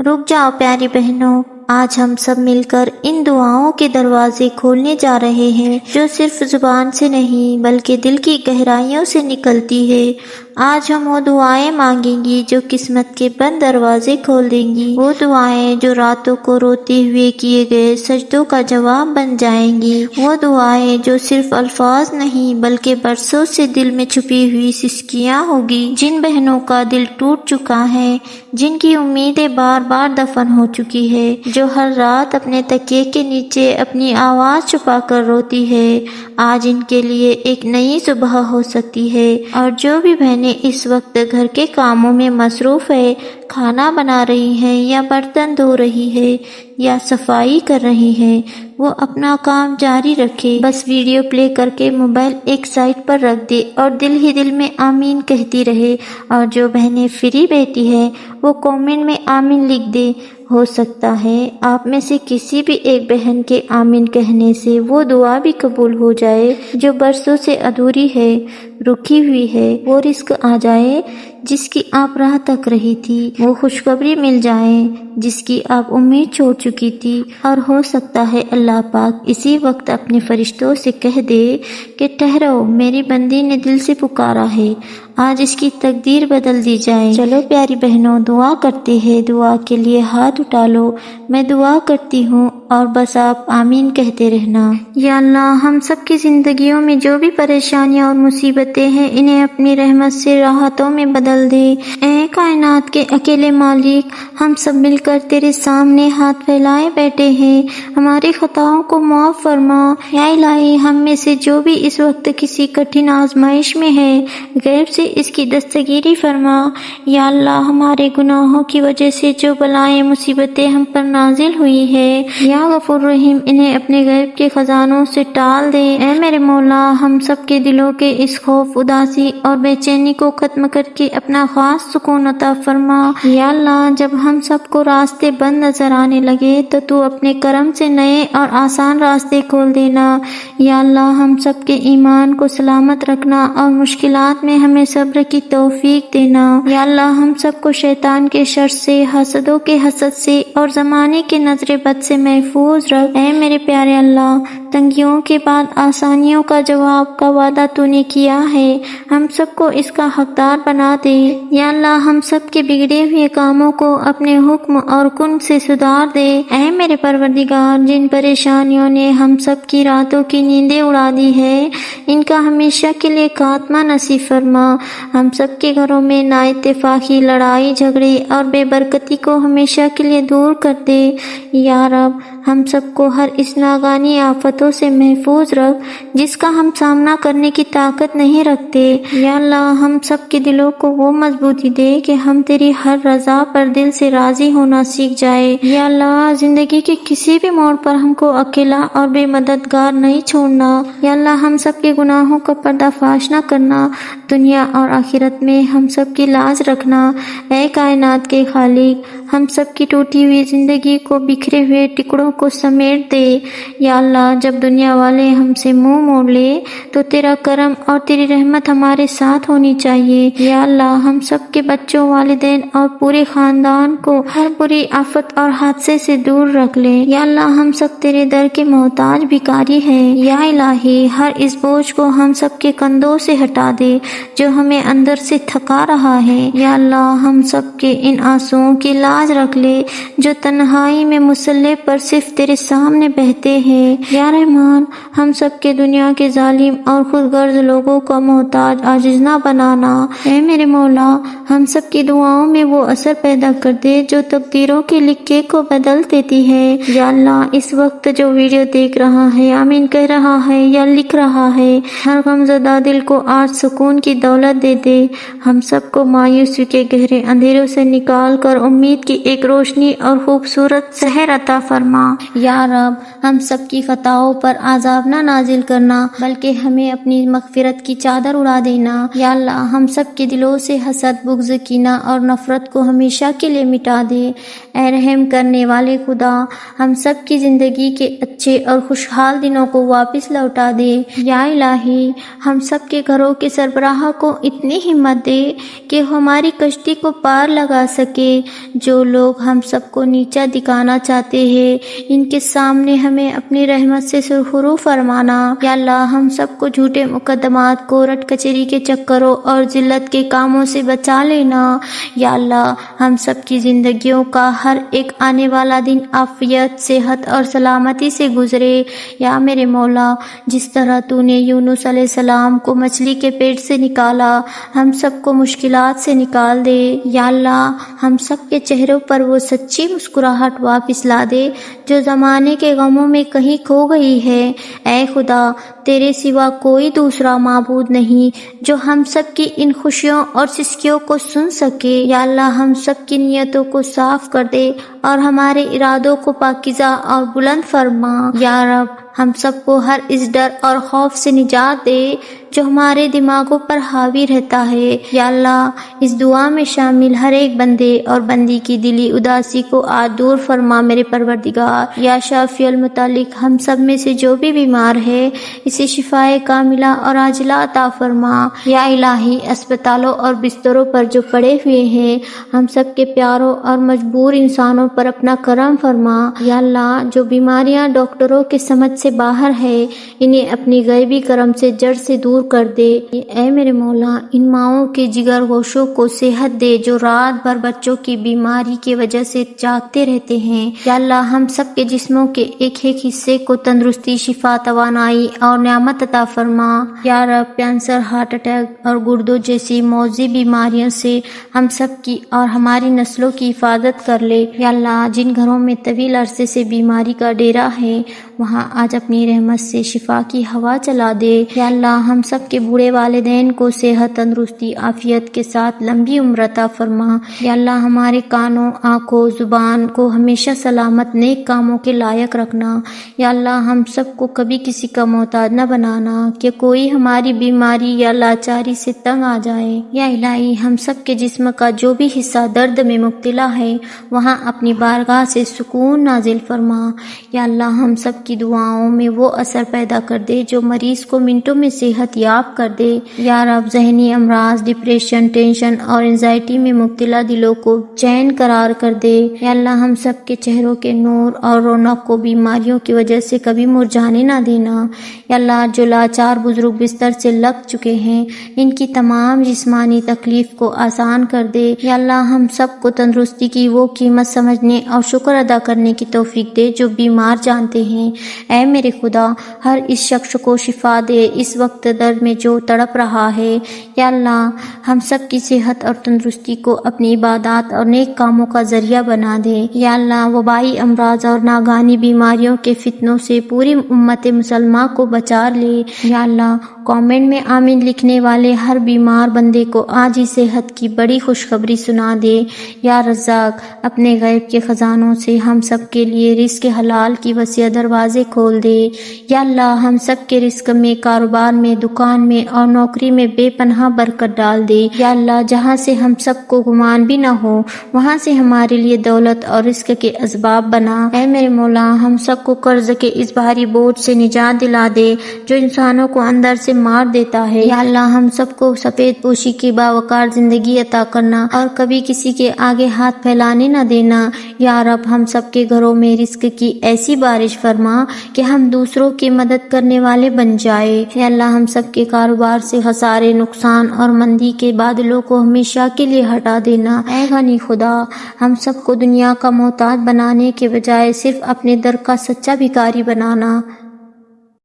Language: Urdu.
رک جاؤ پیاری بہنوں، آج ہم سب مل کر ان دعاؤں کے دروازے کھولنے جا رہے ہیں جو صرف زبان سے نہیں بلکہ دل کی گہرائیوں سے نکلتی ہے۔ آج ہم وہ دعائیں مانگیں گی جو قسمت کے بند دروازے کھول دیں گی، وہ دعائیں جو راتوں کو روتے ہوئے کیے گئے سجدوں کا جواب بن جائیں گی، وہ دعائیں جو صرف الفاظ نہیں بلکہ برسوں سے دل میں چھپی ہوئی سسکیاں ہوگی۔ جن بہنوں کا دل ٹوٹ چکا ہے، جن کی امیدیں بار بار دفن ہو چکی ہے، جو ہر رات اپنے تکیے کے نیچے اپنی آواز چھپا کر روتی ہے، آج ان کے لیے ایک نئی صبح ہو سکتی ہے۔ اور جو بھی بہنیں اس وقت گھر کے کاموں میں مصروف ہے، کھانا بنا رہی ہیں یا برتن دھو رہی ہے یا صفائی کر رہی ہیں، وہ اپنا کام جاری رکھے، بس ویڈیو پلے کر کے موبائل ایک سائڈ پر رکھ دے اور دل ہی دل میں آمین کہتی رہے۔ اور جو بہنیں فری بیٹھی ہیں وہ کامنٹ میں آمین لکھ دے۔ ہو سکتا ہے آپ میں سے کسی بھی ایک بہن کے آمین کہنے سے وہ دعا بھی قبول ہو جائے جو برسوں سے ادھوری ہے، رکی ہوئی ہے، وہ رزق آ جائے جس کی آپ راہ تک رہی تھی، وہ خوشخبری مل جائے جس کی آپ امید چھوڑ چکی تھی۔ اور ہو سکتا ہے اللہ پاک اسی وقت اپنے فرشتوں سے کہہ دے کہ ٹھہرو، میری بندی نے دل سے پکارا ہے، آج اس کی تقدیر بدل دی جائے۔ چلو پیاری بہنوں دعا کرتے ہیں، دعا کے لیے ہاتھ اٹھا لو، میں دعا کرتی ہوں اور بس آپ آمین کہتے رہنا۔ یا اللہ، ہم سب کی زندگیوں میں جو بھی پریشانیاں اور مصیبتیں ہیں انہیں اپنی رحمت سے راحتوں میں بدل دے۔ اے کائنات کے اکیلے مالک، ہم سب مل کر تیرے سامنے ہاتھ پھیلائے بیٹھے ہیں، ہماری خطاؤں کو معاف فرما۔ یا الہی، ہم میں سے جو بھی اس وقت کسی کٹھن آزمائش میں ہے، غیب سے اس کی دستگیری فرما۔ یا اللہ، ہمارے گناہوں کی وجہ سے جو بلائیں مصیبتیں ہم پر نازل ہوئی ہے، یا غفور رحیم، انہیں اپنے غیب کے خزانوں سے ٹال دے۔ اے میرے مولا، ہم سب کے دلوں کے اس خوف، اداسی اور بے چینی کو ختم کر کے اپنا خاص سکون عطا فرما۔ یا اللہ، جب ہم سب کو راستے بند نظر آنے لگے تو اپنے کرم سے نئے اور آسان راستے کھول دینا۔ یا اللہ، ہم سب کے ایمان کو سلامت رکھنا اور مشکلات میں ہمیں صبر کی توفیق دینا۔ یا اللہ، ہم سب کو شیطان کے شر سے، حسدوں کے حسد سے اور زمانے کے نظر بد سے محفوظ رکھ۔ اے میرے پیارے اللہ، تنگیوں کے بعد آسانیوں کا جواب کا وعدہ تو نے کیا ہے، ہم سب کو اس کا حقدار بنا دے۔ یا اللہ، ہم سب کے بگڑے ہوئے کاموں کو اپنے حکم اور کن سے سدھار دے۔ اے میرے پروردگار، جن پریشانیوں نے ہم سب کی راتوں کی نیندیں اڑا دی ہے، ان کا ہمیشہ کے لیے خاتمہ نصیب فرما۔ ہم سب کے گھروں میں نا اتفاقی، لڑائی جھگڑے اور بے برکتی کو ہمیشہ کے لیے دور کر دے۔ یا رب، ہم سب کو ہر اس ناگہانی آفتوں سے محفوظ رکھ جس کا ہم سامنا کرنے کی طاقت نہیں رکھتے۔ یا اللہ، ہم سب کے دلوں کو وہ مضبوطی دے کہ ہم تیری ہر رضا پر دل سے راضی ہونا سیکھ جائے۔ یا اللہ، زندگی کے کسی بھی موڑ پر ہم کو اکیلا اور بے مددگار نہیں چھوڑنا۔ یا اللہ، ہم سب کے گناہوں کا پردہ فاش نہ کرنا، دنیا اور آخرت میں ہم سب کی لاز رکھنا۔ اے کائنات کے خالق، ہم سب کی ٹوٹی ہوئی زندگی کو، بکھرے ہوئے ٹکڑوں کو سمیٹ دے۔ یا اللہ، جب دنیا والے ہم سے منہ موڑ لے تو تیرا کرم اور تیری رحمت ہمارے ساتھ ہونی چاہیے۔ یا اللہ، ہم سب کے بچوں، والدین اور پورے خاندان کو ہر بری آفت اور حادثے سے دور رکھ لے۔ یا اللہ، ہم سب تیرے در کے محتاج بھکاری ہیں۔ یا الہی، ہر اس بوجھ کو ہم سب کے کندھوں سے ہٹا دے جو ہمیں اندر سے تھکا رہا ہے۔ یا اللہ، ہم سب کے ان آنسوؤں کی لاج رکھ لے جو تنہائی میں مصلی پر صرف تیرے سامنے بہتے ہیں۔ یا رحمان، ہم سب کے دنیا کے ظالم اور خود غرض لوگوں کا محتاج عاجز نہ بنانا۔ اے میرے مولا، ہم سب کی دعاؤں میں وہ اثر پیدا کر دے جو تقدیروں کے لکھے کو بدل دیتی ہے۔ یا اللہ، اس وقت جو ویڈیو دیکھ رہا ہے، آمین کہہ رہا ہے یا لکھ رہا ہے، ہر غمزدہ دل کو آج سکون کی دولت دے دے۔ ہم سب کو مایوسی کے گہرے اندھیروں سے نکال کر امید کی ایک روشنی اور خوبصورت سحر عطا فرما۔ یا رب ہم سب کی خطاؤں پر عذاب نہ نازل کرنا بلکہ ہمیں اپنی مغفرت کی چادر اڑا دینا۔ یا اللہ ہم سب کے دلوں سے حسد، بغض، کینہ اور نفرت کو ہمیشہ کے لیے مٹا دے۔ اے رحم کرنے والے خدا، ہم سب کی زندگی کے اچھے اور خوشحال دنوں کو واپس لوٹا دے۔ یا الہی ہم سب کے گھروں کے سربراہ کو اتنی ہمت دے کہ ہماری کشتی کو پار لگا سکے۔ جو لوگ ہم سب کو نیچا دکھانا چاہتے ہیں ان کے سامنے ہمیں اپنی رحمت سے سرخرو فرمانا۔ یا اللہ ہم سب کو جھوٹے مقدمات، کورٹ کچہری کے چکروں اور ذلت کے کاموں سے بچا لینا۔ یا اللہ ہم سب کی زندگیوں کا ہر ایک آنے والا دن عافیت، صحت اور سلامتی سے گزرے۔ یا میرے مولا جس طرح تو نے یونس علیہ السلام کو مچھلی کے پیٹ سے نکالا، ہم سب کو مشکلات سے نکال دے۔ یا اللہ ہم سب کے چہروں پر وہ سچی مسکراہٹ واپس لا دے جو زمانے کے غموں میں کہیں کھو گئی ہے۔ اے خدا تیرے سوا کوئی دوسرا معبود نہیں جو ہم سب کی ان خوشیوں اور سسکیوں کو سن سکے۔ یا اللہ ہم سب کی نیتوں کو صاف کر دے اور ہمارے ارادوں کو پاکیزہ اور بلند فرما۔ یا رب ہم سب کو ہر اس ڈر اور خوف سے نجات دے جو ہمارے دماغوں پر حاوی رہتا ہے۔ یا اللہ اس دعا میں شامل ہر ایک بندے اور بندی کی دلی اداسی کو آج دور فرما میرے پروردگار۔ یا شافی المتعلق ہم سب میں سے جو بھی بیمار ہے اسے شفائے کاملہ اور عاجلہ عطا فرما۔ یا الہی اسپتالوں اور بستروں پر جو پڑے ہوئے ہیں ہم سب کے پیاروں اور مجبور انسانوں پر اپنا کرم فرما۔ یا اللہ جو بیماریاں ڈاکٹروں کے سمجھ سے باہر ہے انہیں اپنی غیبی کرم سے جڑ سے دور کر دے۔ اے میرے مولا ان ماؤں کے جگر گوشوں کو صحت دے جو رات بھر بچوں کی بیماری کی وجہ سے جاگتے رہتے ہیں۔ یا اللہ ہم سب کے جسموں کے ایک ایک حصے کو تندرستی، شفا، توانائی اور نعمت عطا فرما۔ یا رب کینسر، ہارٹ اٹیک اور گردوں جیسی موذی بیماریوں سے ہم سب کی اور ہماری نسلوں کی حفاظت کر لے۔ یا اللہ جن گھروں میں طویل عرصے سے بیماری کا ڈیرا ہے وہاں آج اپنی رحمت سے شفا کی ہوا چلا دے۔ یا اللہ ہم سب کے بوڑھے والدین کو صحت، تندرستی، عافیت کے ساتھ لمبی عمر عطا فرما۔ یا اللہ ہمارے کانوں، آنکھوں، زبان کو ہمیشہ سلامت نیک کاموں کے لائق رکھنا۔ یا اللہ ہم سب کو کبھی کسی کا محتاج نہ بنانا کہ کوئی ہماری بیماری یا لاچاری سے تنگ آ جائے۔ یا الہی ہم سب کے جسم کا جو بھی حصہ درد میں مبتلا ہے وہاں اپنی بارگاہ سے سکون نازل فرما۔ یا اللہ ہم سب کی دعاؤں میں وہ اثر پیدا کر دے جو مریض کو منٹوں میں صحت یاب کر دے۔ یا رب ذہنی امراض، ڈپریشن، ٹینشن اور انزائٹی میں مبتلا دلوں کو چین قرار کر دے۔ یا اللہ ہم سب کے چہروں کے نور اور رونق کو بیماریوں کی وجہ سے کبھی مرجھانے نہ دینا۔ یا اللہ جو لاچار بزرگ بستر سے لگ چکے ہیں ان کی تمام جسمانی تکلیف کو آسان کر دے۔ یا اللہ ہم سب کو تندرستی کی وہ قیمت سمجھنے اور شکر ادا کرنے کی توفیق دے جو بیمار جانتے ہیں۔ اے میرے خدا ہر اس شخص کو شفا دے اس وقت درد میں جو تڑپ رہا ہے۔ یا اللہ ہم سب کی صحت اور تندرستی کو اپنی عبادات اور نیک کاموں کا ذریعہ بنا دے۔ یا اللہ وبائی امراض اور ناگہانی بیماریوں کے فتنوں سے پوری امت مسلمہ کو بچا لے۔ یا اللہ کامنٹ میں آمین لکھنے والے ہر بیمار بندے کو آج ہی صحت کی بڑی خوشخبری سنا دے۔ یا رزاق اپنے غیب کے خزانوں سے ہم سب کے لیے رزق حلال کی وسیع دروازے کھول دے۔ یا اللہ ہم سب کے رزق میں، کاروبار میں، دکان میں اور نوکری میں بے پناہ برکت ڈال دے۔ یا اللہ جہاں سے ہم سب کو گمان بھی نہ ہو وہاں سے ہمارے لیے دولت اور رزق کے اسباب بنا۔ اے میرے مولا ہم سب کو قرض کے اس بھاری بوجھ سے نجات دلا دے جو انسانوں کو اندر سے مار دیتا ہے۔ یا اللہ ہم سب کو سفید پوشی کی باوقار زندگی عطا کرنا اور کبھی کسی کے آگے ہاتھ پھیلانے نہ دینا۔ یا رب ہم سب کے گھروں میں رزق کی ایسی بارش فرما کہ ہم دوسروں کی مدد کرنے والے بن جائے۔ یا اللہ ہم سب کے کاروبار سے خسارے، نقصان اور مندی کے بادلوں کو ہمیشہ کے لیے ہٹا دینا۔ اے غنی خدا ہم سب کو دنیا کا محتاج بنانے کے بجائے صرف اپنے در کا سچا بھکاری بنانا۔